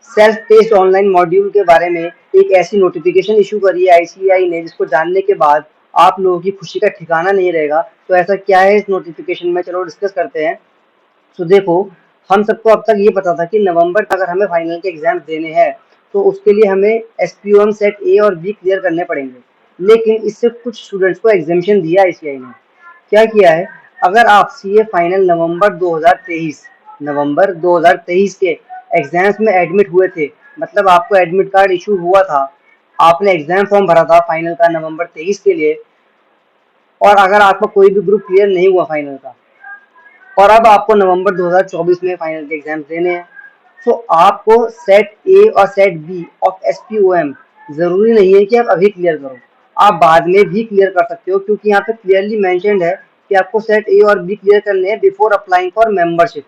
Self test online module के बारे में एक ऐसी नोटिफिकेशन इशू करी है आईसीएआई ने, जिसको जानने के बाद आप लोगों की खुशी का ठिकाना नहीं रहेगा। तो ऐसा क्या है इस नोटिफिकेशन में, चलो डिस्कस करते हैं। तो देखो, हम सबको अब तक ये पता था कि नवंबर तक अगर हमें फाइनल के एग्जाम देने हैं तो उसके लिए हमें एसपीओएम सेट ए और बी क्लियर करने पड़ेंगे। लेकिन इससे कुछ स्टूडेंट्स को एग्जामेशन दिया आईसीएआई ने। क्या किया है, अगर आप सीए फाइनल नवंबर 2023 के एग्जाम्स में एडमिट हुए थे, मतलब आपको एडमिट कार्ड इशू हुआ था, आपने एग्जाम फॉर्म भरा था फाइनल का नवंबर 23 के लिए, और अगर आपका कोई भी ग्रुप क्लियर नहीं हुआ फाइनल का, और अब आपको नवंबर 2024 में फाइनल के एग्जाम देने हैं, तो आपको सेट ए और सेट बी ऑफ एसपीओएम जरूरी नहीं है कि आप अभी क्लियर करो, आप बाद में भी क्लियर कर सकते हो, क्योंकि यहाँ पे क्लियरली मेंशन्ड है कि आपको सेट ए और बी क्लियर करने हैं बिफोर अप्लाइंग फॉर मेंबरशिप।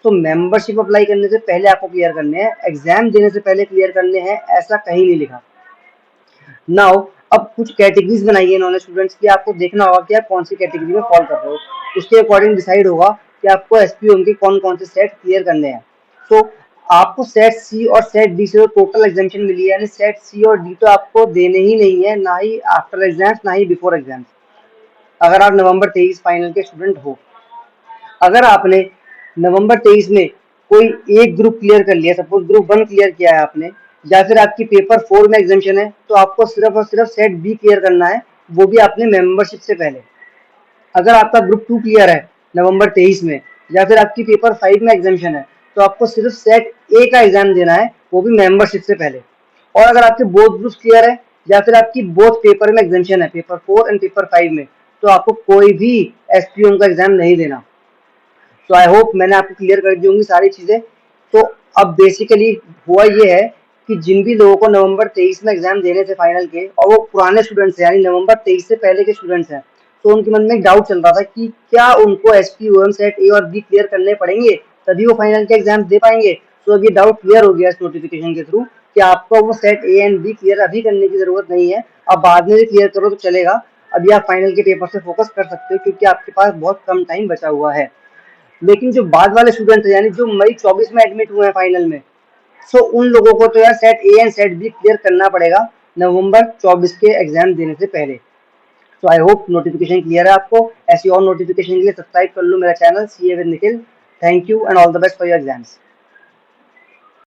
तो मेंबरशिप अप्लाई करने से पहले आपको क्लियर करने हैं, एग्जाम देने से पहले क्लियर करने हैं, ऐसा कहीं नहीं लिखा। नाउ अब कुछ कैटेगरीज बनाई है इन्होंने स्टूडेंट्स की, आपको देखना होगा कि आप कौन सी कैटेगरी में फॉल कर रहे हो, उसके अकॉर्डिंग डिसाइड होगा कि आपको एसपीओएम के कौन कौन से सेट क्लियर करने हैं। तो आपको सेट सी और सेट डी से टोटल एग्जामेशन मिली है, यानी सेट सी और डी तो आपको देने ही नहीं है, ना ही आफ्टर एग्जाम्स ना ही बिफोर एग्जाम्स, अगर आप नवंबर 23 फाइनल के स्टूडेंट हो। अगर आपने नवंबर 23 में कोई एक ग्रुप क्लियर कर लिया, सपोज ग्रुप 1 क्लियर किया है आपने, या फिर आपकी पेपर 4 में एग्जामेशन है, तो आपको सिर्फ और सिर्फ सेट बी क्लियर करना है, वो भी आपने मेंबरशिप से पहले। अगर आपका ग्रुप 2 क्लियर है नवंबर 23 में, या फिर आपकी पेपर 5 में एग्जामेशन है, तो आपको सिर्फ सेट ए का एग्जाम देना है, वो भी मेंबरशिप से पहले। और अगर आपके बोथ ग्रुप्स क्लियर है, या फिर आपकी बोथ पेपर में एग्जामेशन है, पेपर 4 एंड पेपर 5 में, तो आपको कोई भी एसपीओएम का एग्जाम नहीं देना। तो आई होप मैंने आपको क्लियर कर दी होंगी सारी चीजें। तो अब बेसिकली हुआ ये है कि जिन भी लोगों को नवंबर 23 में एग्जाम देने थे फाइनल के, और वो पुराने स्टूडेंट्स हैं, यानी नवंबर 23 से पहले के स्टूडेंट्स हैं, तो उनके मन में एक डाउट चल रहा था कि क्या उनको एसपीओएम सेट ए और बी क्लियर करने पड़ेंगे तभी वो फाइनल के एग्जाम दे पाएंगे। तो अब ये डाउट क्लियर हो गया इस नोटिफिकेशन के थ्रू कि आपको वो set A and B clear अभी करने की जरूरत नहीं है, अब बाद में भी क्लियर करो तो चलेगा। अभी आप फाइनल के पेपर से फोकस कर सकते हो, क्योंकि आपके पास बहुत कम टाइम बचा हुआ है। लेकिन जो बाद वाले स्टूडेंट है, यानी जो मई 24 में एडमिट हुए हैं फाइनल में, सो उन लोगों को तो यार set A and set B clear करना पड़ेगा नवंबर 24 के एग्जाम देने से पहले। तो आई होप नोटिफिकेशन क्लियर है आपको। ऐसी और नोटिफिकेशन के लिए सब्सक्राइब कर लो मेरा channel CA with Nikhil. Thank you and all the best for your exams.